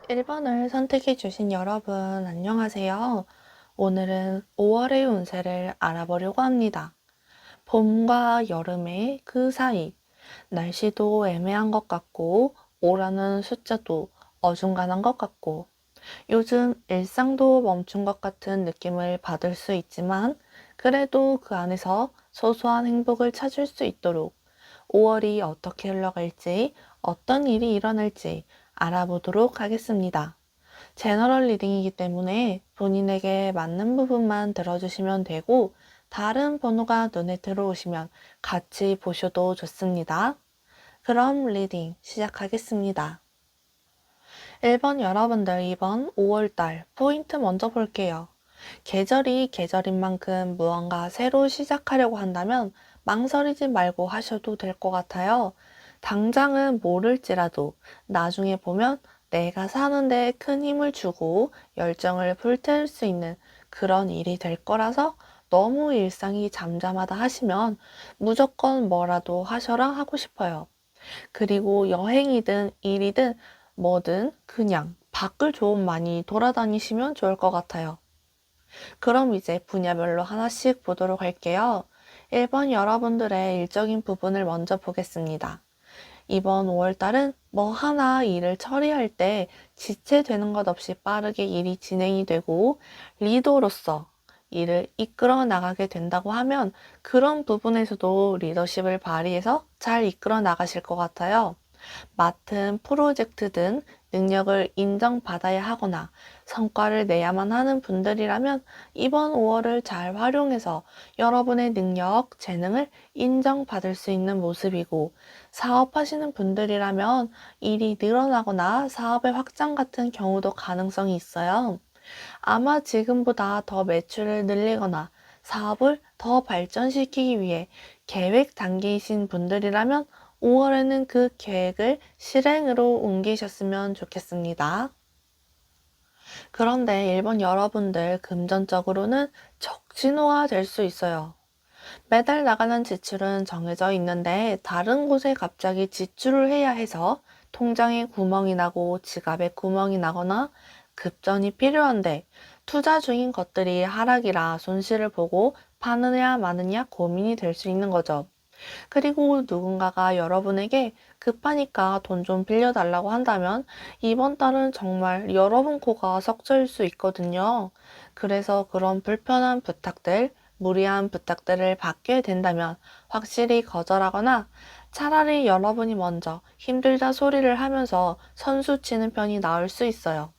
1번을 선택해 주신 여러분, 안녕하세요. 오늘은 5월의 운세를 알아보려고 합니다. 봄과 여름의 그 사이, 날씨도 애매한 것 같고, 오라는 숫자도 어중간한 것 같고, 요즘 일상도 멈춘 것 같은 느낌을 받을 수 있지만, 그래도 그 안에서 소소한 행복을 찾을 수 있도록 5월이 어떻게 흘러갈지, 어떤 일이 일어날지 알아보도록 하겠습니다. 제너럴 리딩이기 때문에 본인에게 맞는 부분만 들어주시면 되고, 다른 번호가 눈에 들어오시면 같이 보셔도 좋습니다. 그럼 리딩 시작하겠습니다. 1번 여러분들, 이번 5월달 포인트 먼저 볼게요. 계절이 계절인 만큼 무언가 새로 시작하려고 한다면 망설이지 말고 하셔도 될 것 같아요. 당장은 모를지라도 나중에 보면 내가 사는데 큰 힘을 주고 열정을 불태울 수 있는 그런 일이 될 거라서 너무 일상이 잠잠하다 하시면 무조건 뭐라도 하셔라 하고 싶어요. 그리고 여행이든 일이든 뭐든 그냥 밖을 좀 많이 돌아다니시면 좋을 것 같아요. 그럼 이제 분야별로 하나씩 보도록 할게요. 1번 여러분들의 일적인 부분을 먼저 보겠습니다. 이번 5월달은 뭐 하나 일을 처리할 때 지체되는 것 없이 빠르게 일이 진행이 되고 리더로서 일을 이끌어 나가게 된다고 하면 그런 부분에서도 리더십을 발휘해서 잘 이끌어 나가실 것 같아요. 맡은 프로젝트든 능력을 인정받아야 하거나 성과를 내야만 하는 분들이라면 이번 5월을 잘 활용해서 여러분의 능력, 재능을 인정받을 수 있는 모습이고, 사업하시는 분들이라면 일이 늘어나거나 사업의 확장 같은 경우도 가능성이 있어요. 아마 지금보다 더 매출을 늘리거나 사업을 더 발전시키기 위해 계획 단계이신 분들이라면 5월에는 그 계획을 실행으로 옮기셨으면 좋겠습니다. 그런데 일본 여러분들 금전적으로는 적진호가 될 수 있어요. 매달 나가는 지출은 정해져 있는데 다른 곳에 갑자기 지출을 해야 해서 통장에 구멍이 나고 지갑에 구멍이 나거나 급전이 필요한데 투자 중인 것들이 하락이라 손실을 보고 파느냐 마느냐 고민이 될 수 있는 거죠. 그리고 누군가가 여러분에게 급하니까 돈 좀 빌려달라고 한다면 이번 달은 정말 여러분 코가 석자일 수 있거든요. 그래서 그런 불편한 부탁들, 무리한 부탁들을 받게 된다면 확실히 거절하거나 차라리 여러분이 먼저 힘들다 소리를 하면서 선수 치는 편이 나을 수 있어요.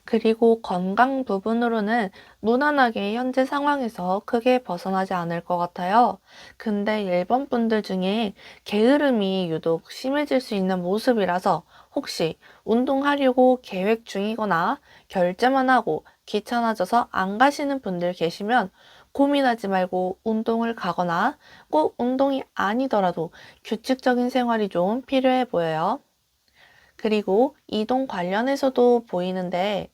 그리고 건강 부분으로는 무난하게 현재 상황에서 크게 벗어나지 않을 것 같아요. 근데 일본 분들 중에 게으름이 유독 심해질 수 있는 모습이라서 혹시 운동하려고 계획 중이거나 결제만 하고 귀찮아져서 안 가시는 분들 계시면 고민하지 말고 운동을 가거나 꼭 운동이 아니더라도 규칙적인 생활이 좀 필요해 보여요. 그리고 이동 관련해서도 보이는데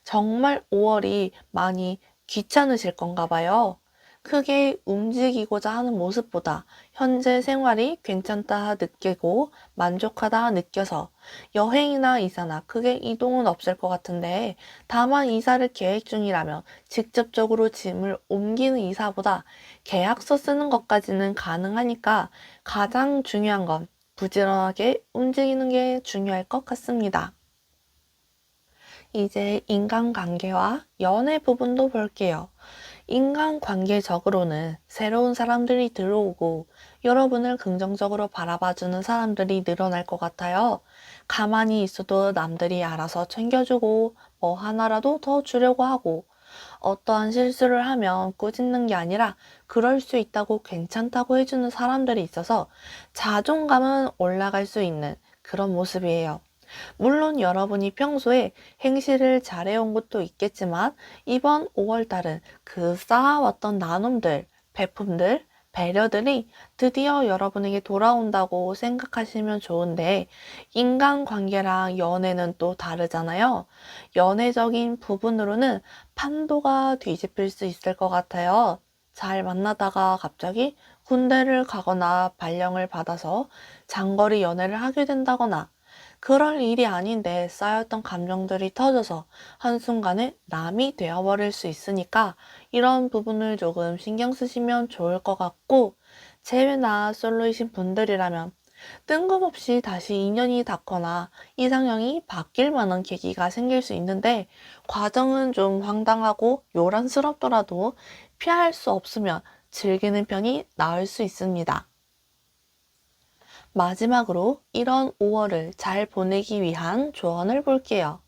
정말 5월이 많이 귀찮으실 건가 봐요. 크게 움직이고자 하는 모습보다 현재 생활이 괜찮다 느끼고 만족하다 느껴서 여행이나 이사나 크게 이동은 없을 것 같은데 다만 이사를 계획 중이라면 직접적으로 짐을 옮기는 이사보다 계약서 쓰는 것까지는 가능하니까 가장 중요한 건 부지런하게 움직이는 게 중요할 것 같습니다. 이제 인간관계와 연애 부분도 볼게요. 인간관계적으로는 새로운 사람들이 들어오고 여러분을 긍정적으로 바라봐주는 사람들이 늘어날 것 같아요. 가만히 있어도 남들이 알아서 챙겨주고 뭐 하나라도 더 주려고 하고 어떠한 실수를 하면 꾸짖는 게 아니라 그럴 수 있다고 괜찮다고 해주는 사람들이 있어서 자존감은 올라갈 수 있는 그런 모습이에요. 물론 여러분이 평소에 행실을 잘해온 것도 있겠지만 이번 5월달은 그 쌓아왔던 나눔들, 베품들, 배려들이 드디어 여러분에게 돌아온다고 생각하시면 좋은데 인간관계랑 연애는 또 다르잖아요. 연애적인 부분으로는 판도가 뒤집힐 수 있을 것 같아요. 잘 만나다가 갑자기 군대를 가거나 발령을 받아서 장거리 연애를 하게 된다거나 그럴 일이 아닌데 쌓였던 감정들이 터져서 한순간에 남이 되어버릴 수 있으니까 이런 부분을 조금 신경 쓰시면 좋을 것 같고, 재회나 솔로이신 분들이라면 뜬금없이 다시 인연이 닿거나 이상형이 바뀔 만한 계기가 생길 수 있는데, 과정은 좀 황당하고 요란스럽더라도 피할 수 없으면 즐기는 편이 나을 수 있습니다. 마지막으로 이런 5월을 잘 보내기 위한 조언을 볼게요.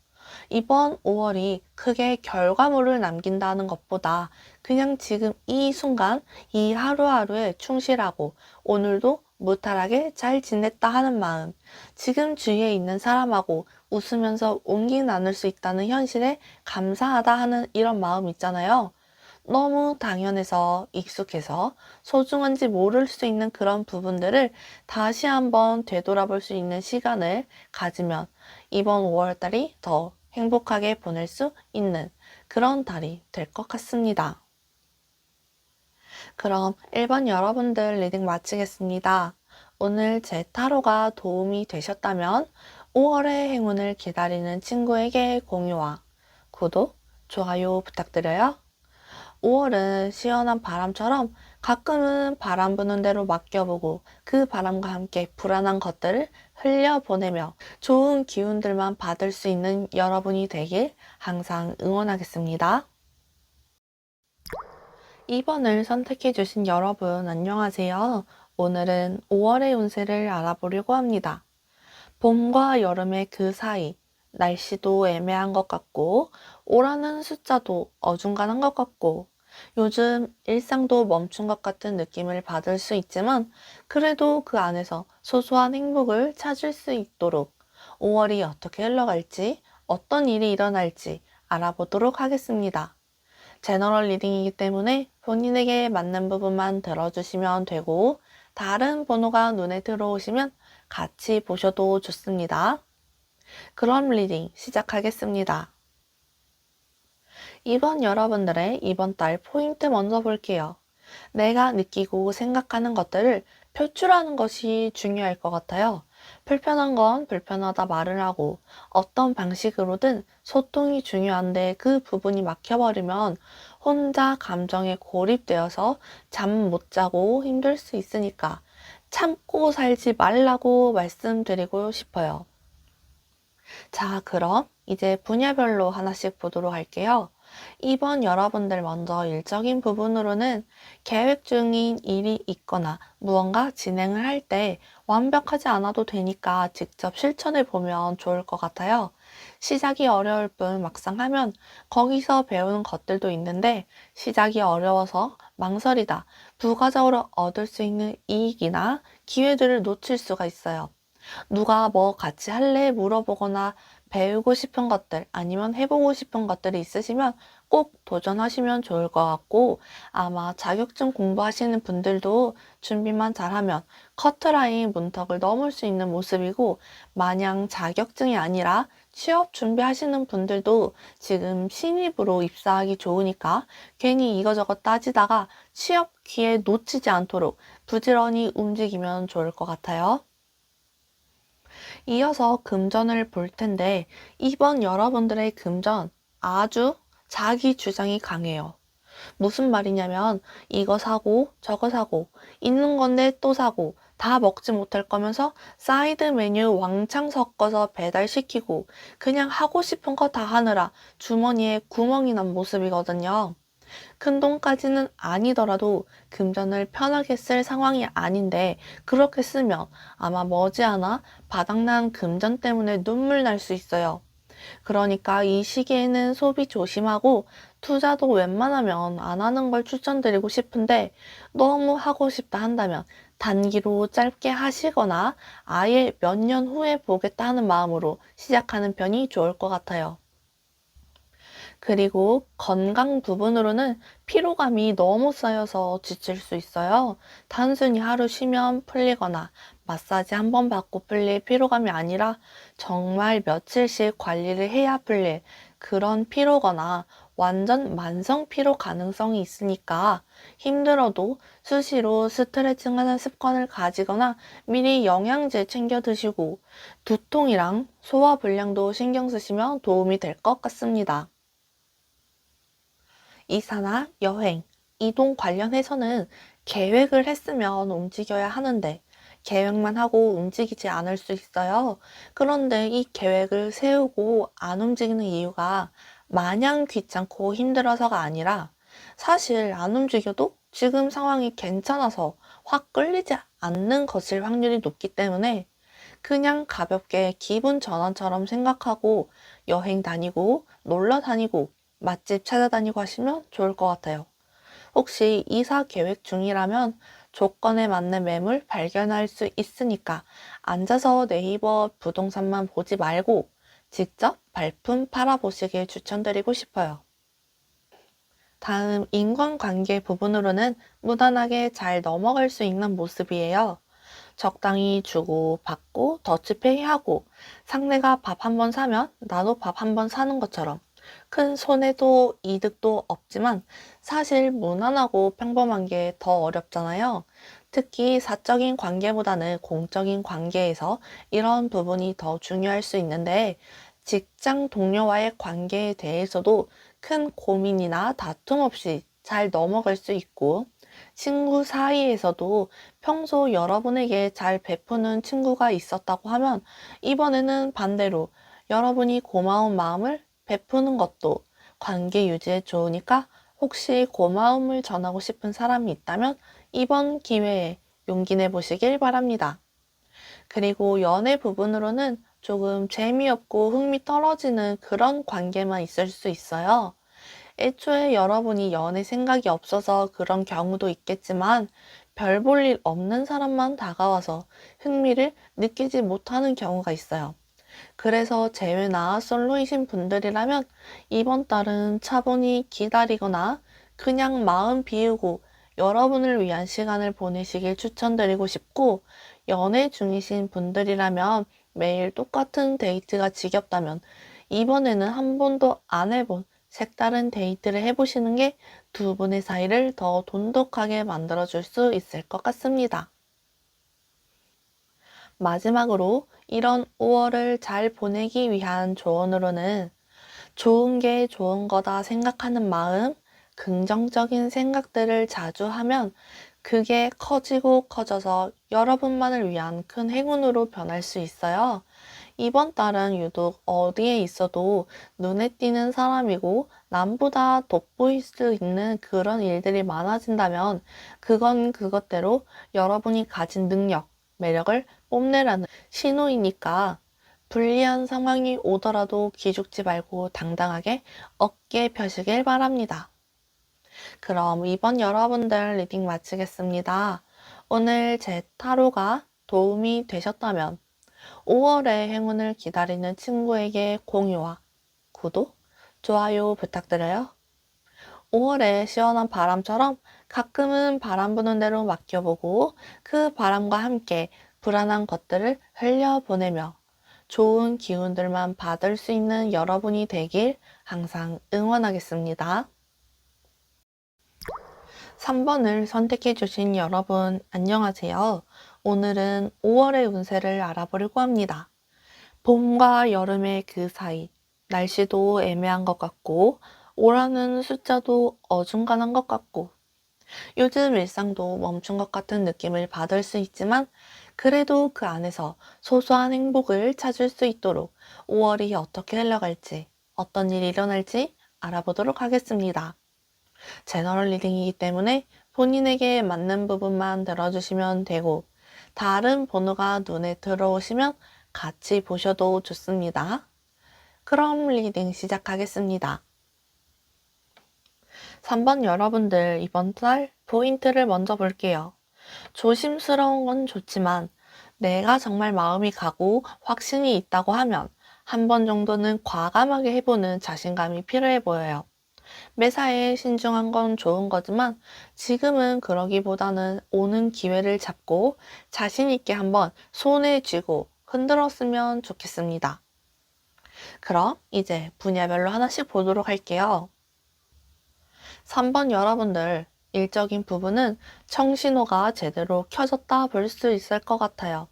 이번 5월이 크게 결과물을 남긴다는 것보다 그냥 지금 이 순간, 이 하루하루에 충실하고 오늘도 무탈하게 잘 지냈다 하는 마음, 지금 주위에 있는 사람하고 웃으면서 온기 나눌 수 있다는 현실에 감사하다 하는 이런 마음 있잖아요. 너무 당연해서 익숙해서 소중한지 모를 수 있는 그런 부분들을 다시 한번 되돌아볼 수 있는 시간을 가지면 이번 5월달이 더 행복하게 보낼 수 있는 그런 달이 될 것 같습니다. 그럼 1번 여러분들 리딩 마치겠습니다. 오늘 제 타로가 도움이 되셨다면 5월의 행운을 기다리는 친구에게 공유와 구독, 좋아요 부탁드려요. 5월은 시원한 바람처럼 가끔은 바람 부는 대로 맡겨보고 그 바람과 함께 불안한 것들을 흘려보내며 좋은 기운들만 받을 수 있는 여러분이 되길 항상 응원하겠습니다. 2번을 선택해주신 여러분 안녕하세요. 오늘은 5월의 운세를 알아보려고 합니다. 봄과 여름의 그 사이, 날씨도 애매한 것 같고, 오라는 숫자도 어중간한 것 같고, 요즘 일상도 멈춘 것 같은 느낌을 받을 수 있지만, 그래도 그 안에서 소소한 행복을 찾을 수 있도록 5월이 어떻게 흘러갈지, 어떤 일이 일어날지 알아보도록 하겠습니다. 제너럴 리딩이기 때문에 본인에게 맞는 부분만 들어주시면 되고, 다른 번호가 눈에 들어오시면 같이 보셔도 좋습니다. 그럼 리딩 시작하겠습니다. 이번 여러분들의 이번 달 포인트 먼저 볼게요. 내가 느끼고 생각하는 것들을 표출하는 것이 중요할 것 같아요. 불편한 건 불편하다 말을 하고 어떤 방식으로든 소통이 중요한데 그 부분이 막혀버리면 혼자 감정에 고립되어서 잠 못 자고 힘들 수 있으니까 참고 살지 말라고 말씀드리고 싶어요. 자, 그럼 이제 분야별로 하나씩 보도록 할게요. 이번 여러분들 먼저 일적인 부분으로는 계획 중인 일이 있거나 무언가 진행을 할 때 완벽하지 않아도 되니까 직접 실천해 보면 좋을 것 같아요. 시작이 어려울 뿐 막상 하면 거기서 배우는 것들도 있는데 시작이 어려워서 망설이다 부가적으로 얻을 수 있는 이익이나 기회들을 놓칠 수가 있어요. 누가 뭐 같이 할래? 물어보거나 배우고 싶은 것들 아니면 해보고 싶은 것들이 있으시면 꼭 도전하시면 좋을 것 같고, 아마 자격증 공부하시는 분들도 준비만 잘하면 커트라인 문턱을 넘을 수 있는 모습이고, 마냥 자격증이 아니라 취업 준비하시는 분들도 지금 신입으로 입사하기 좋으니까 괜히 이거저거 따지다가 취업 기회 놓치지 않도록 부지런히 움직이면 좋을 것 같아요. 이어서 금전을 볼 텐데, 이번 여러분들의 금전 아주 자기 주장이 강해요. 무슨 말이냐면 이거 사고 저거 사고 있는 건데 또 사고 다 먹지 못할 거면서 사이드 메뉴 왕창 섞어서 배달시키고 그냥 하고 싶은 거 다 하느라 주머니에 구멍이 난 모습이거든요. 큰돈까지는 아니더라도 금전을 편하게 쓸 상황이 아닌데 그렇게 쓰면 아마 머지않아 바닥난 금전 때문에 눈물 날 수 있어요. 그러니까 이 시기에는 소비 조심하고 투자도 웬만하면 안 하는 걸 추천드리고 싶은데 너무 하고 싶다 한다면 단기로 짧게 하시거나 아예 몇 년 후에 보겠다 하는 마음으로 시작하는 편이 좋을 것 같아요. 그리고 건강 부분으로는 피로감이 너무 쌓여서 지칠 수 있어요. 단순히 하루 쉬면 풀리거나 마사지 한 번 받고 풀릴 피로감이 아니라 정말 며칠씩 관리를 해야 풀릴 그런 피로거나 완전 만성 피로 가능성이 있으니까 힘들어도 수시로 스트레칭하는 습관을 가지거나 미리 영양제 챙겨 드시고 두통이랑 소화 불량도 신경 쓰시면 도움이 될 것 같습니다. 이사나 여행, 이동 관련해서는 계획을 했으면 움직여야 하는데 계획만 하고 움직이지 않을 수 있어요. 그런데 이 계획을 세우고 안 움직이는 이유가 마냥 귀찮고 힘들어서가 아니라 사실 안 움직여도 지금 상황이 괜찮아서 확 끌리지 않는 것일 확률이 높기 때문에 그냥 가볍게 기분 전환처럼 생각하고 여행 다니고 놀러 다니고 맛집 찾아다니고 하시면 좋을 것 같아요. 혹시 이사 계획 중이라면 조건에 맞는 매물 발견할 수 있으니까 앉아서 네이버 부동산만 보지 말고 직접 발품 팔아보시길 추천드리고 싶어요. 다음 인간관계 부분으로는 무난하게 잘 넘어갈 수 있는 모습이에요. 적당히 주고 받고 더치페이하고 상대가 밥 한번 사면 나도 밥 한번 사는 것처럼 큰 손해도 이득도 없지만 사실 무난하고 평범한 게 더 어렵잖아요. 특히 사적인 관계보다는 공적인 관계에서 이런 부분이 더 중요할 수 있는데 직장 동료와의 관계에 대해서도 큰 고민이나 다툼 없이 잘 넘어갈 수 있고 친구 사이에서도 평소 여러분에게 잘 베푸는 친구가 있었다고 하면 이번에는 반대로 여러분이 고마운 마음을 베푸는 것도 관계 유지에 좋으니까 혹시 고마움을 전하고 싶은 사람이 있다면 이번 기회에 용기 내 보시길 바랍니다. 그리고 연애 부분으로는 조금 재미없고 흥미 떨어지는 그런 관계만 있을 수 있어요. 애초에 여러분이 연애 생각이 없어서 그런 경우도 있겠지만 별 볼 일 없는 사람만 다가와서 흥미를 느끼지 못하는 경우가 있어요. 그래서 재회나 솔로이신 분들이라면 이번 달은 차분히 기다리거나 그냥 마음 비우고 여러분을 위한 시간을 보내시길 추천드리고 싶고 연애 중이신 분들이라면 매일 똑같은 데이트가 지겹다면 이번에는 한 번도 안 해본 색다른 데이트를 해보시는 게 두 분의 사이를 더 돈독하게 만들어줄 수 있을 것 같습니다. 마지막으로 이런 5월을 잘 보내기 위한 조언으로는 좋은 게 좋은 거다 생각하는 마음, 긍정적인 생각들을 자주 하면 그게 커지고 커져서 여러분만을 위한 큰 행운으로 변할 수 있어요. 이번 달은 유독 어디에 있어도 눈에 띄는 사람이고 남보다 돋보일 수 있는 그런 일들이 많아진다면 그건 그것대로 여러분이 가진 능력, 매력을 뽐내라는 신호이니까 불리한 상황이 오더라도 기죽지 말고 당당하게 어깨 펴시길 바랍니다. 그럼 이번 여러분들 리딩 마치겠습니다. 오늘 제 타로가 도움이 되셨다면 5월의 행운을 기다리는 친구에게 공유와 구독, 좋아요 부탁드려요. 5월의 시원한 바람처럼 가끔은 바람 부는 대로 맡겨보고 그 바람과 함께 불안한 것들을 흘려보내며 좋은 기운들만 받을 수 있는 여러분이 되길 항상 응원하겠습니다. 3번을 선택해 주신 여러분 안녕하세요. 오늘은 5월의 운세를 알아보려고 합니다. 봄과 여름의 그 사이, 날씨도 애매한 것 같고, 오라는 숫자도 어중간한 것 같고, 요즘 일상도 멈춘 것 같은 느낌을 받을 수 있지만, 그래도 그 안에서 소소한 행복을 찾을 수 있도록 5월이 어떻게 흘러갈지, 어떤 일이 일어날지 알아보도록 하겠습니다. 제너럴 리딩이기 때문에 본인에게 맞는 부분만 들어주시면 되고, 다른 번호가 눈에 들어오시면 같이 보셔도 좋습니다. 그럼 리딩 시작하겠습니다. 3번 여러분들 이번 달 포인트를 먼저 볼게요. 조심스러운 건 좋지만 내가 정말 마음이 가고 확신이 있다고 하면 한 번 정도는 과감하게 해보는 자신감이 필요해 보여요. 매사에 신중한 건 좋은 거지만 지금은 그러기보다는 오는 기회를 잡고 자신 있게 한번 손에 쥐고 흔들었으면 좋겠습니다. 그럼 이제 분야별로 하나씩 보도록 할게요. 3번 여러분들, 일적인 부분은 청신호가 제대로 켜졌다 볼 수 있을 것 같아요.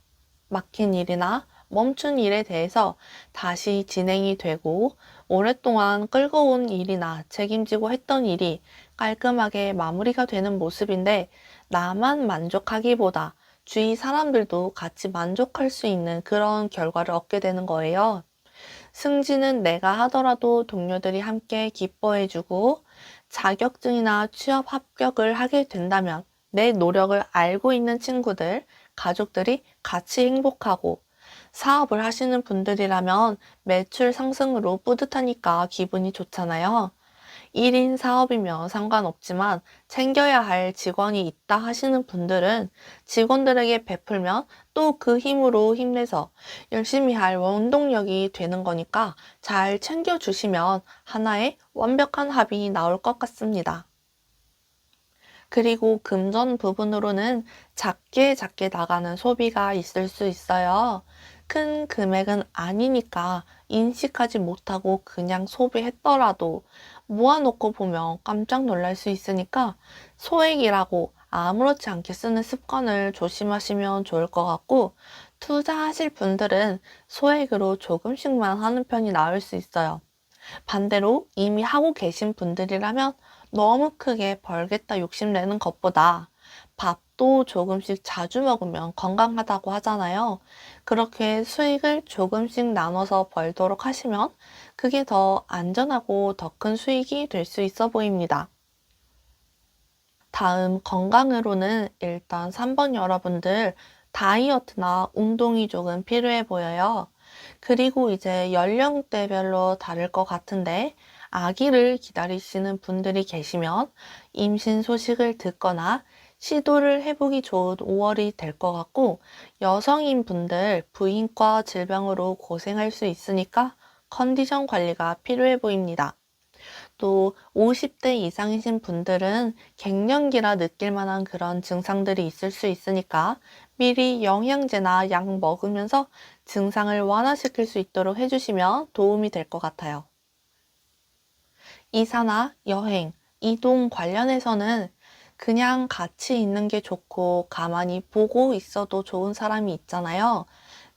막힌 일이나 멈춘 일에 대해서 다시 진행이 되고, 오랫동안 끌고 온 일이나 책임지고 했던 일이 깔끔하게 마무리가 되는 모습인데, 나만 만족하기보다 주위 사람들도 같이 만족할 수 있는 그런 결과를 얻게 되는 거예요. 승진은 내가 하더라도 동료들이 함께 기뻐해주고, 자격증이나 취업 합격을 하게 된다면 내 노력을 알고 있는 친구들, 가족들이 같이 행복하고, 사업을 하시는 분들이라면 매출 상승으로 뿌듯하니까 기분이 좋잖아요. 1인 사업이면 상관없지만 챙겨야 할 직원이 있다 하시는 분들은 직원들에게 베풀면 또 그 힘으로 힘내서 열심히 할 원동력이 되는 거니까 잘 챙겨주시면 하나의 완벽한 합이 나올 것 같습니다. 그리고 금전 부분으로는 작게 작게 나가는 소비가 있을 수 있어요. 큰 금액은 아니니까 인식하지 못하고 그냥 소비했더라도 모아놓고 보면 깜짝 놀랄 수 있으니까 소액이라고 아무렇지 않게 쓰는 습관을 조심하시면 좋을 것 같고, 투자하실 분들은 소액으로 조금씩만 하는 편이 나을 수 있어요. 반대로 이미 하고 계신 분들이라면 너무 크게 벌겠다 욕심내는 것보다 밥도 조금씩 자주 먹으면 건강하다고 하잖아요. 그렇게 수익을 조금씩 나눠서 벌도록 하시면 그게 더 안전하고 더 큰 수익이 될 수 있어 보입니다. 다음 건강으로는 일단 3번 여러분들, 다이어트나 운동이 조금 필요해 보여요. 그리고 이제 연령대별로 다를 것 같은데, 아기를 기다리시는 분들이 계시면 임신 소식을 듣거나 시도를 해보기 좋은 5월이 될 것 같고, 여성인 분들 부인과 질병으로 고생할 수 있으니까 컨디션 관리가 필요해 보입니다. 또 50대 이상이신 분들은 갱년기라 느낄 만한 그런 증상들이 있을 수 있으니까 미리 영양제나 약 먹으면서 증상을 완화시킬 수 있도록 해주시면 도움이 될 것 같아요. 이사나 여행, 이동 관련해서는 그냥 같이 있는 게 좋고 가만히 보고 있어도 좋은 사람이 있잖아요.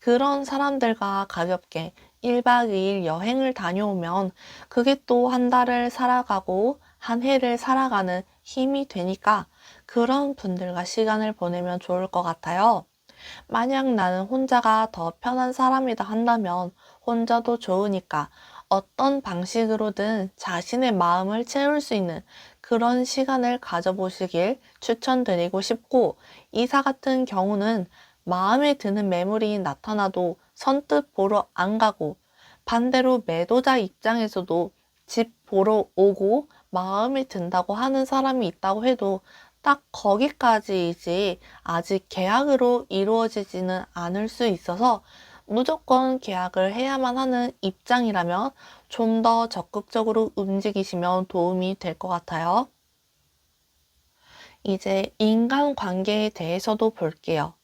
그런 사람들과 가볍게 1박 2일 여행을 다녀오면 그게 또 한 달을 살아가고 한 해를 살아가는 힘이 되니까 그런 분들과 시간을 보내면 좋을 것 같아요. 만약 나는 혼자가 더 편한 사람이다 한다면 혼자도 좋으니까 어떤 방식으로든 자신의 마음을 채울 수 있는 그런 시간을 가져보시길 추천드리고 싶고, 이사 같은 경우는 마음에 드는 매물이 나타나도 선뜻 보러 안 가고, 반대로 매도자 입장에서도 집 보러 오고 마음에 든다고 하는 사람이 있다고 해도 딱 거기까지이지 아직 계약으로 이루어지지는 않을 수 있어서, 무조건 계약을 해야만 하는 입장이라면 좀 더 적극적으로 움직이시면 도움이 될 것 같아요. 이제 인간관계에 대해서도 볼게요.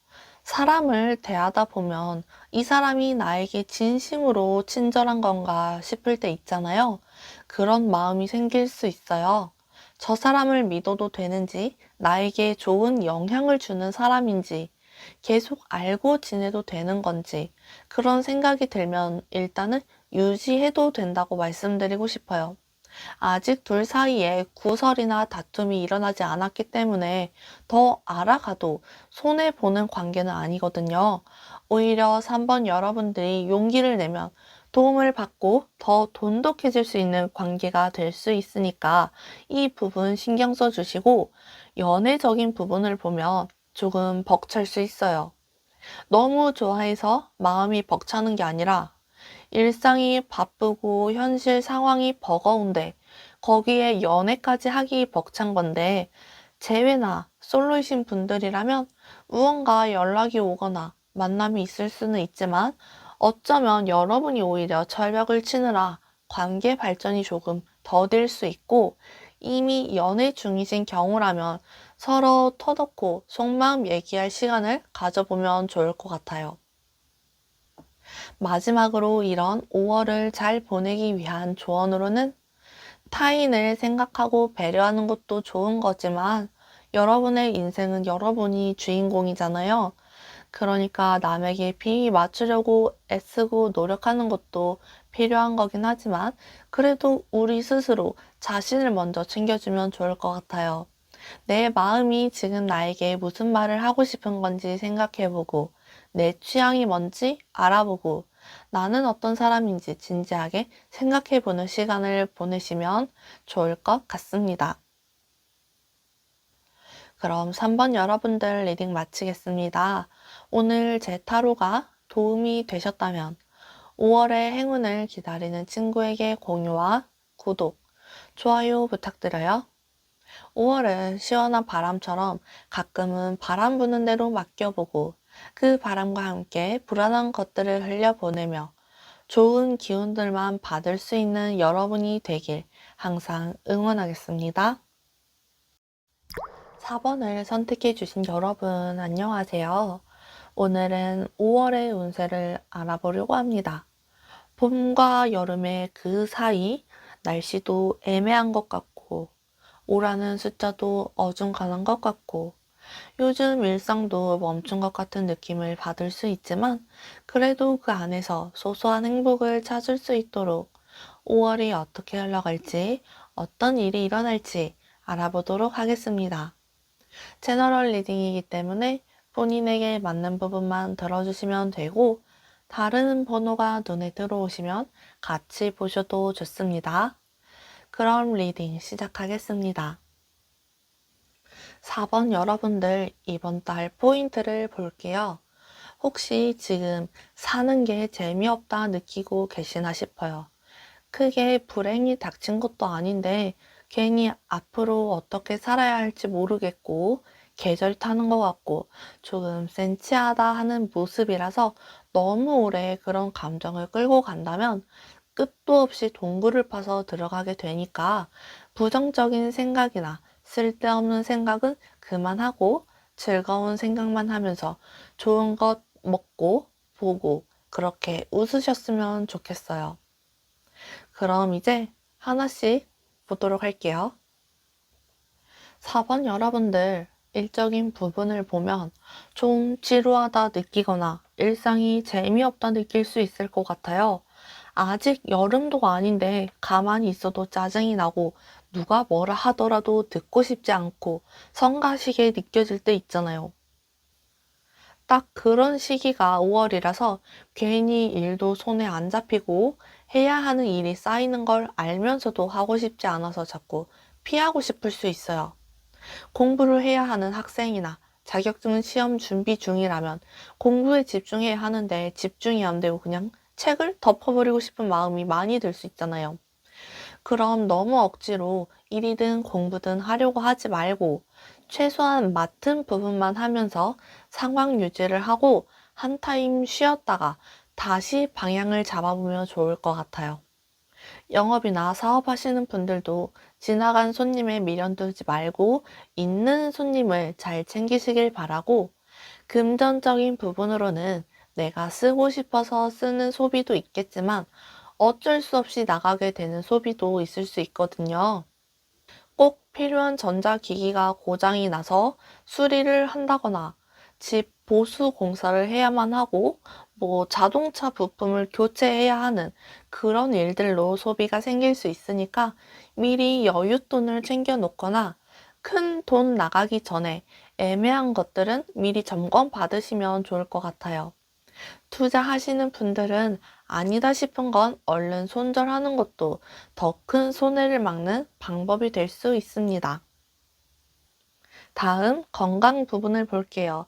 사람을 대하다 보면 이 사람이 나에게 진심으로 친절한 건가 싶을 때 있잖아요. 그런 마음이 생길 수 있어요. 저 사람을 믿어도 되는지, 나에게 좋은 영향을 주는 사람인지, 계속 알고 지내도 되는 건지, 그런 생각이 들면 일단은 유지해도 된다고 말씀드리고 싶어요. 아직 둘 사이에 구설이나 다툼이 일어나지 않았기 때문에 더 알아가도 손해보는 관계는 아니거든요. 오히려 3번 여러분들이 용기를 내면 도움을 받고 더 돈독해질 수 있는 관계가 될 수 있으니까 이 부분 신경 써주시고, 연애적인 부분을 보면 조금 벅찰 수 있어요. 너무 좋아해서 마음이 벅차는 게 아니라 일상이 바쁘고 현실 상황이 버거운데 거기에 연애까지 하기 벅찬 건데, 재회나 솔로이신 분들이라면 무언가 연락이 오거나 만남이 있을 수는 있지만 어쩌면 여러분이 오히려 철벽을 치느라 관계 발전이 조금 더딜 수 있고, 이미 연애 중이신 경우라면 서로 터놓고 속마음 얘기할 시간을 가져보면 좋을 것 같아요. 마지막으로 이런 5월을 잘 보내기 위한 조언으로는 타인을 생각하고 배려하는 것도 좋은 거지만 여러분의 인생은 여러분이 주인공이잖아요. 그러니까 남에게 비위 맞추려고 애쓰고 노력하는 것도 필요한 거긴 하지만 그래도 우리 스스로 자신을 먼저 챙겨주면 좋을 것 같아요. 내 마음이 지금 나에게 무슨 말을 하고 싶은 건지 생각해보고, 내 취향이 뭔지 알아보고, 나는 어떤 사람인지 진지하게 생각해보는 시간을 보내시면 좋을 것 같습니다. 그럼 3번 여러분들 리딩 마치겠습니다. 오늘 제 타로가 도움이 되셨다면 5월의 행운을 기다리는 친구에게 공유와 구독, 좋아요 부탁드려요. 5월은 시원한 바람처럼 가끔은 바람 부는 대로 맡겨보고 그 바람과 함께 불안한 것들을 흘려보내며 좋은 기운들만 받을 수 있는 여러분이 되길 항상 응원하겠습니다. 4번을 선택해 주신 여러분 안녕하세요. 오늘은 5월의 운세를 알아보려고 합니다. 봄과 여름의 그 사이 날씨도 애매한 것 같고 오라는 숫자도 어중간한 것 같고 요즘 일상도 멈춘 것 같은 느낌을 받을 수 있지만 그래도 그 안에서 소소한 행복을 찾을 수 있도록 5월이 어떻게 흘러갈지 어떤 일이 일어날지 알아보도록 하겠습니다. 제너럴 리딩이기 때문에 본인에게 맞는 부분만 들어주시면 되고 다른 번호가 눈에 들어오시면 같이 보셔도 좋습니다. 그럼 리딩 시작하겠습니다. 4번 여러분들 이번 달 포인트를 볼게요. 혹시 지금 사는 게 재미없다 느끼고 계시나 싶어요. 크게 불행이 닥친 것도 아닌데 괜히 앞으로 어떻게 살아야 할지 모르겠고 계절 타는 것 같고 조금 센치하다 하는 모습이라서 너무 오래 그런 감정을 끌고 간다면 끝도 없이 동굴을 파서 들어가게 되니까 부정적인 생각이나 쓸데없는 생각은 그만하고 즐거운 생각만 하면서 좋은 것 먹고 보고 그렇게 웃으셨으면 좋겠어요. 그럼 이제 하나씩 보도록 할게요. 4번 여러분들, 일적인 부분을 보면 좀 지루하다 느끼거나 일상이 재미없다 느낄 수 있을 것 같아요. 아직 여름도 아닌데 가만히 있어도 짜증이 나고 누가 뭐라 하더라도 듣고 싶지 않고 성가시게 느껴질 때 있잖아요. 딱 그런 시기가 5월이라서 괜히 일도 손에 안 잡히고 해야 하는 일이 쌓이는 걸 알면서도 하고 싶지 않아서 자꾸 피하고 싶을 수 있어요. 공부를 해야 하는 학생이나 자격증 시험 준비 중이라면 공부에 집중해야 하는데 집중이 안 되고 그냥 책을 덮어버리고 싶은 마음이 많이 들 수 있잖아요. 그럼 너무 억지로 일이든 공부든 하려고 하지 말고 최소한 맡은 부분만 하면서 상황 유지를 하고 한 타임 쉬었다가 다시 방향을 잡아보면 좋을 것 같아요. 영업이나 사업하시는 분들도 지나간 손님에 미련 두지 말고 있는 손님을 잘 챙기시길 바라고 금전적인 부분으로는 내가 쓰고 싶어서 쓰는 소비도 있겠지만 어쩔 수 없이 나가게 되는 소비도 있을 수 있거든요. 꼭 필요한 전자기기가 고장이 나서 수리를 한다거나 집 보수 공사를 해야만 하고 뭐 자동차 부품을 교체해야 하는 그런 일들로 소비가 생길 수 있으니까 미리 여윳돈을 챙겨 놓거나 큰 돈 나가기 전에 애매한 것들은 미리 점검 받으시면 좋을 것 같아요. 투자하시는 분들은 아니다 싶은 건 얼른 손절하는 것도 더 큰 손해를 막는 방법이 될 수 있습니다. 다음 건강 부분을 볼게요.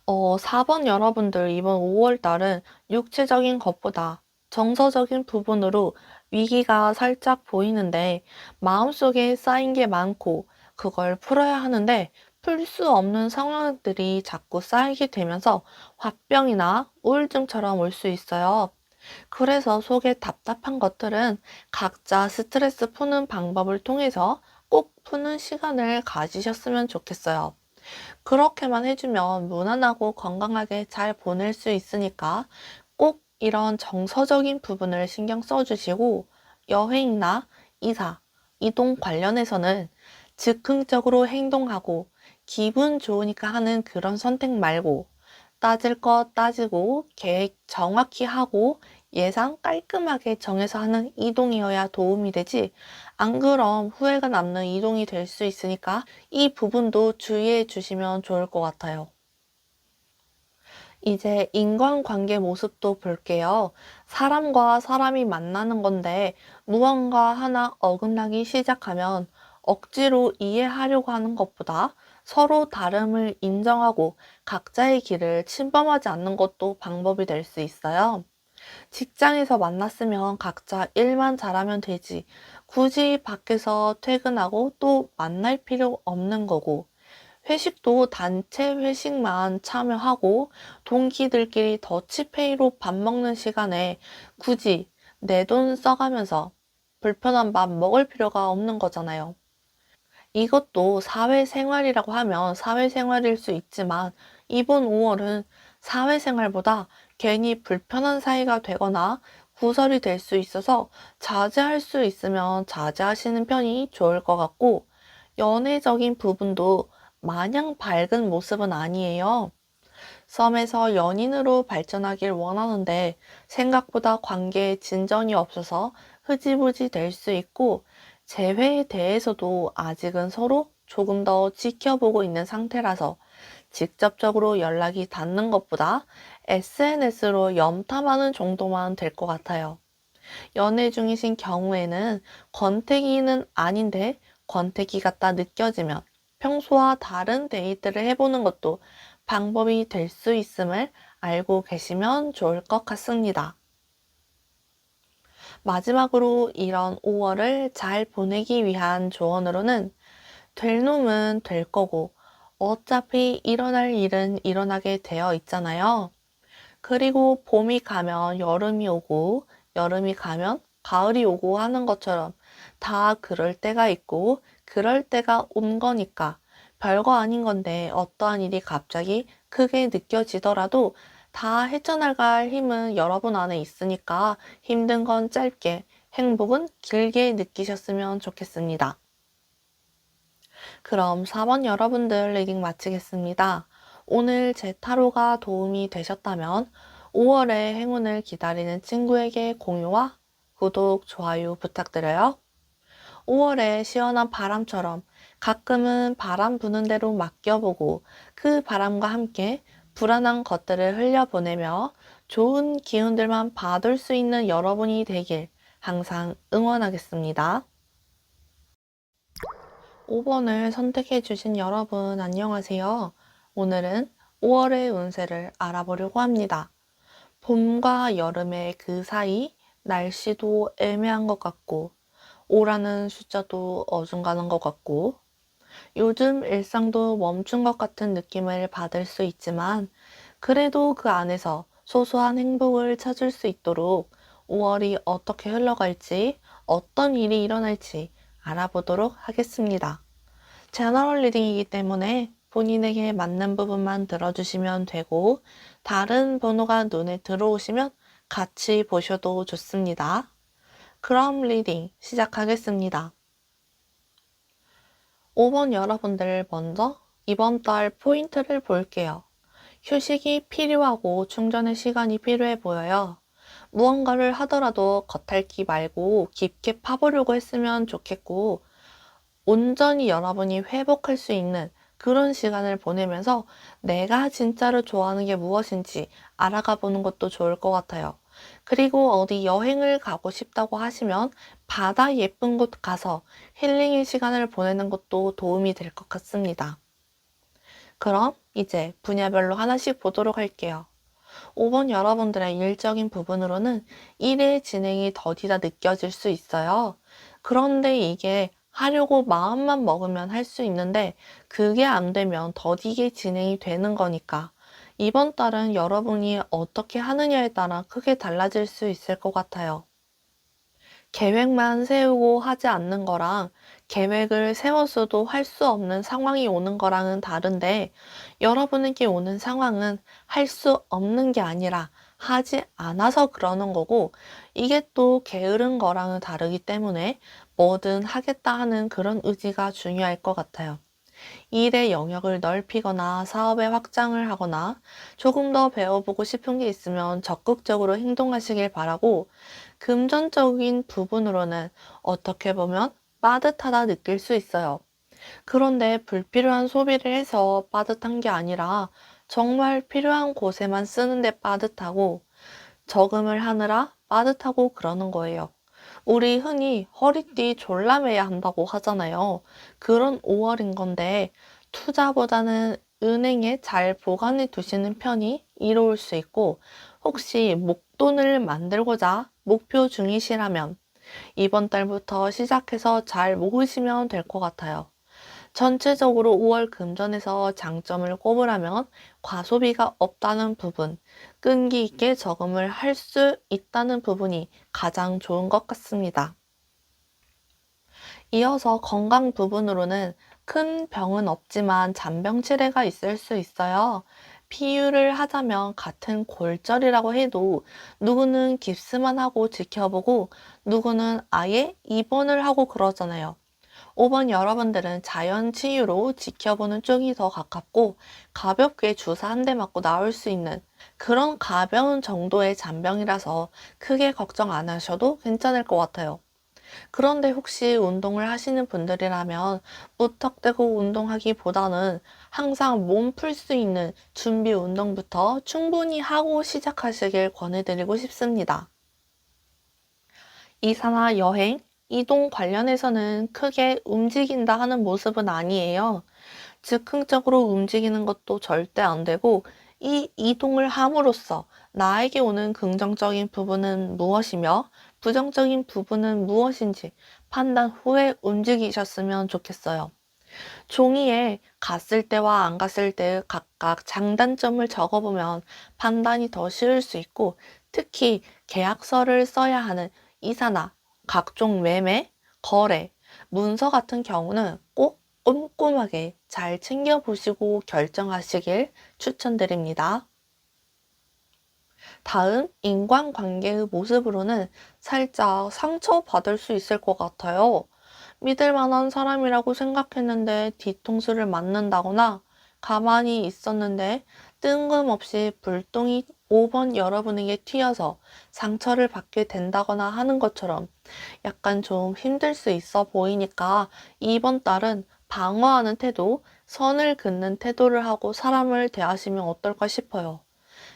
4번 여러분들 이번 5월 달은 육체적인 것보다 정서적인 부분으로 위기가 살짝 보이는데 마음속에 쌓인 게 많고 그걸 풀어야 하는데 풀 수 없는 상황들이 자꾸 쌓이게 되면서 화병이나 우울증처럼 올 수 있어요. 그래서 속에 답답한 것들은 각자 스트레스 푸는 방법을 통해서 꼭 푸는 시간을 가지셨으면 좋겠어요. 그렇게만 해주면 무난하고 건강하게 잘 보낼 수 있으니까 꼭 이런 정서적인 부분을 신경 써주시고 여행이나 이사, 이동 관련해서는 즉흥적으로 행동하고 기분 좋으니까 하는 그런 선택 말고 따질 것 따지고 계획 정확히 하고 예상 깔끔하게 정해서 하는 이동이어야 도움이 되지. 안 그럼 후회가 남는 이동이 될 수 있으니까 이 부분도 주의해 주시면 좋을 것 같아요. 이제 인간관계 모습도 볼게요. 사람과 사람이 만나는 건데 무언가 하나 어긋나기 시작하면 억지로 이해하려고 하는 것보다 서로 다름을 인정하고 각자의 길을 침범하지 않는 것도 방법이 될 수 있어요. 직장에서 만났으면 각자 일만 잘하면 되지. 굳이 밖에서 퇴근하고 또 만날 필요 없는 거고. 회식도 단체 회식만 참여하고 동기들끼리 더치페이로 밥 먹는 시간에 굳이 내 돈 써가면서 불편한 밥 먹을 필요가 없는 거잖아요. 이것도 사회생활이라고 하면 사회생활일 수 있지만 이번 5월은 사회생활보다 괜히 불편한 사이가 되거나 구설이 될 수 있어서 자제할 수 있으면 자제하시는 편이 좋을 것 같고 연애적인 부분도 마냥 밝은 모습은 아니에요. 썸에서 연인으로 발전하길 원하는데 생각보다 관계에 진전이 없어서 흐지부지 될 수 있고 재회에 대해서도 아직은 서로 조금 더 지켜보고 있는 상태라서 직접적으로 연락이 닿는 것보다 SNS로 염탐하는 정도만 될 것 같아요. 연애 중이신 경우에는 권태기는 아닌데 권태기 같다 느껴지면 평소와 다른 데이트를 해보는 것도 방법이 될 수 있음을 알고 계시면 좋을 것 같습니다. 마지막으로 이런 5월을 잘 보내기 위한 조언으로는 될 놈은 될 거고 어차피 일어날 일은 일어나게 되어 있잖아요. 그리고 봄이 가면 여름이 오고 여름이 가면 가을이 오고 하는 것처럼 다 그럴 때가 있고 그럴 때가 온 거니까 별거 아닌 건데 어떠한 일이 갑자기 크게 느껴지더라도 다 헤쳐나갈 힘은 여러분 안에 있으니까 힘든 건 짧게 행복은 길게 느끼셨으면 좋겠습니다. 그럼 4번 여러분들 리딩 마치겠습니다. 오늘 제 타로가 도움이 되셨다면 5월의 행운을 기다리는 친구에게 공유와 구독, 좋아요 부탁드려요. 5월에 시원한 바람처럼 가끔은 바람 부는 대로 맡겨보고 그 바람과 함께 불안한 것들을 흘려보내며 좋은 기운들만 받을 수 있는 여러분이 되길 항상 응원하겠습니다. 5번을 선택해 주신 여러분 안녕하세요. 오늘은 5월의 운세를 알아보려고 합니다. 봄과 여름의 그 사이 날씨도 애매한 것 같고 오라는 숫자도 어중간한 것 같고 요즘 일상도 멈춘 것 같은 느낌을 받을 수 있지만 그래도 그 안에서 소소한 행복을 찾을 수 있도록 5월이 어떻게 흘러갈지 어떤 일이 일어날지 알아보도록 하겠습니다. 제너럴 리딩이기 때문에 본인에게 맞는 부분만 들어주시면 되고 다른 번호가 눈에 들어오시면 같이 보셔도 좋습니다. 그럼 리딩 시작하겠습니다. 5번 여러분들 먼저 이번 달 포인트를 볼게요. 휴식이 필요하고 충전의 시간이 필요해 보여요. 무언가를 하더라도 겉핥기 말고 깊게 파보려고 했으면 좋겠고 온전히 여러분이 회복할 수 있는 그런 시간을 보내면서 내가 진짜로 좋아하는 게 무엇인지 알아가 보는 것도 좋을 것 같아요. 그리고 어디 여행을 가고 싶다고 하시면 바다 예쁜 곳 가서 힐링의 시간을 보내는 것도 도움이 될 것 같습니다. 그럼 이제 분야별로 하나씩 보도록 할게요. 5번 여러분들의 일적인 부분으로는 일의 진행이 더디다 느껴질 수 있어요. 그런데 이게 하려고 마음만 먹으면 할 수 있는데 그게 안 되면 더디게 진행이 되는 거니까 이번 달은 여러분이 어떻게 하느냐에 따라 크게 달라질 수 있을 것 같아요. 계획만 세우고 하지 않는 거랑 계획을 세웠어도 할 수 없는 상황이 오는 거랑은 다른데 여러분에게 오는 상황은 할 수 없는 게 아니라 하지 않아서 그러는 거고, 이게 또 게으른 거랑은 다르기 때문에 뭐든 하겠다 하는 그런 의지가 중요할 것 같아요. 일의 영역을 넓히거나 사업의 확장을 하거나 조금 더 배워보고 싶은 게 있으면 적극적으로 행동하시길 바라고, 금전적인 부분으로는 어떻게 보면 빠듯하다 느낄 수 있어요. 그런데 불필요한 소비를 해서 빠듯한 게 아니라 정말 필요한 곳에만 쓰는데 빠듯하고, 저금을 하느라 빠듯하고 그러는 거예요. 우리 흔히 허리띠 졸라매야 한다고 하잖아요. 그런 5월인 건데, 투자보다는 은행에 잘 보관해 두시는 편이 이로울 수 있고, 혹시 목돈을 만들고자 목표 중이시라면 이번 달부터 시작해서 잘 모으시면 될 것 같아요. 전체적으로 5월 금전에서 장점을 꼽으라면 과소비가 없다는 부분, 끈기 있게 저금을 할 수 있다는 부분이 가장 좋은 것 같습니다. 이어서 건강 부분으로는 큰 병은 없지만 잔병 치레가 있을 수 있어요. 비유를 하자면 같은 골절이라고 해도 누구는 깁스만 하고 지켜보고 누구는 아예 입원을 하고 그러잖아요. 5번 여러분들은 자연 치유로 지켜보는 쪽이 더 가깝고, 가볍게 주사 한 대 맞고 나올 수 있는 그런 가벼운 정도의 잔병이라서 크게 걱정 안 하셔도 괜찮을 것 같아요. 그런데 혹시 운동을 하시는 분들이라면 무턱대고 운동하기보다는 항상 몸 풀 수 있는 준비 운동부터 충분히 하고 시작하시길 권해드리고 싶습니다. 이사나 여행, 이동 관련해서는 크게 움직인다 하는 모습은 아니에요. 즉흥적으로 움직이는 것도 절대 안 되고, 이 이동을 함으로써 나에게 오는 긍정적인 부분은 무엇이며 부정적인 부분은 무엇인지 판단 후에 움직이셨으면 좋겠어요. 종이에 갔을 때와 안 갔을 때 각각 장단점을 적어보면 판단이 더 쉬울 수 있고, 특히 계약서를 써야 하는 이사나 각종 매매, 거래, 문서 같은 경우는 꼭 꼼꼼하게 잘 챙겨보시고 결정하시길 추천드립니다. 다음 인간관계의 모습으로는 살짝 상처받을 수 있을 것 같아요. 믿을 만한 사람이라고 생각했는데 뒤통수를 맞는다거나, 가만히 있었는데 뜬금없이 불똥이 5번 여러분에게 튀어서 상처를 받게 된다거나 하는 것처럼 약간 좀 힘들 수 있어 보이니까, 이번 달은 방어하는 태도, 선을 긋는 태도를 하고 사람을 대하시면 어떨까 싶어요.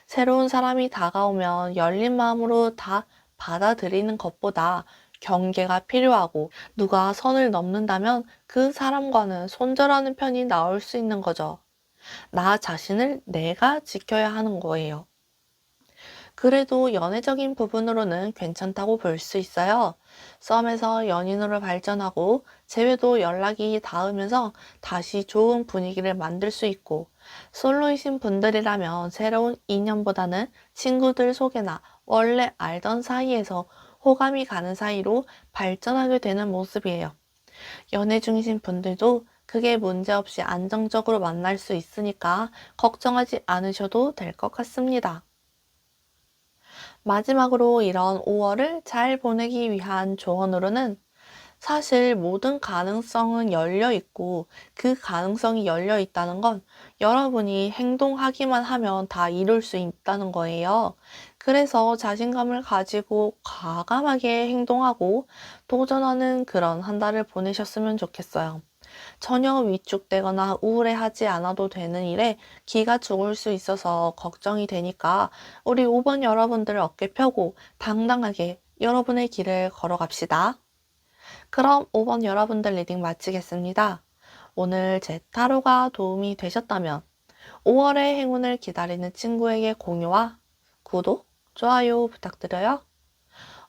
새로운 사람이 다가오면 열린 마음으로 다 받아들이는 것보다 경계가 필요하고, 누가 선을 넘는다면 그 사람과는 손절하는 편이 나올 수 있는 거죠. 나 자신을 내가 지켜야 하는 거예요. 그래도 연애적인 부분으로는 괜찮다고 볼 수 있어요. 썸에서 연인으로 발전하고 재회도 연락이 닿으면서 다시 좋은 분위기를 만들 수 있고, 솔로이신 분들이라면 새로운 인연보다는 친구들 소개나 원래 알던 사이에서 호감이 가는 사이로 발전하게 되는 모습이에요. 연애 중이신 분들도 그게 문제없이 안정적으로 만날 수 있으니까 걱정하지 않으셔도 될 것 같습니다. 마지막으로 이런 5월을 잘 보내기 위한 조언으로는, 사실 모든 가능성은 열려 있고, 그 가능성이 열려 있다는 건 여러분이 행동하기만 하면 다 이룰 수 있다는 거예요. 그래서 자신감을 가지고 과감하게 행동하고 도전하는 그런 한 달을 보내셨으면 좋겠어요. 전혀 위축되거나 우울해하지 않아도 되는 일에 기가 죽을 수 있어서 걱정이 되니까, 우리 5번 여러분들 어깨 펴고 당당하게 여러분의 길을 걸어갑시다. 그럼 5번 여러분들 리딩 마치겠습니다. 오늘 제 타로가 도움이 되셨다면 5월의 행운을 기다리는 친구에게 공유와 구독, 좋아요 부탁드려요.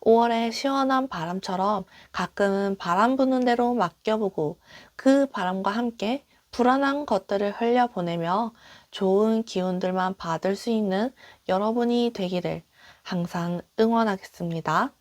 5월의 시원한 바람처럼 가끔은 바람 부는 대로 맡겨보고, 그 바람과 함께 불안한 것들을 흘려보내며 좋은 기운들만 받을 수 있는 여러분이 되기를 항상 응원하겠습니다.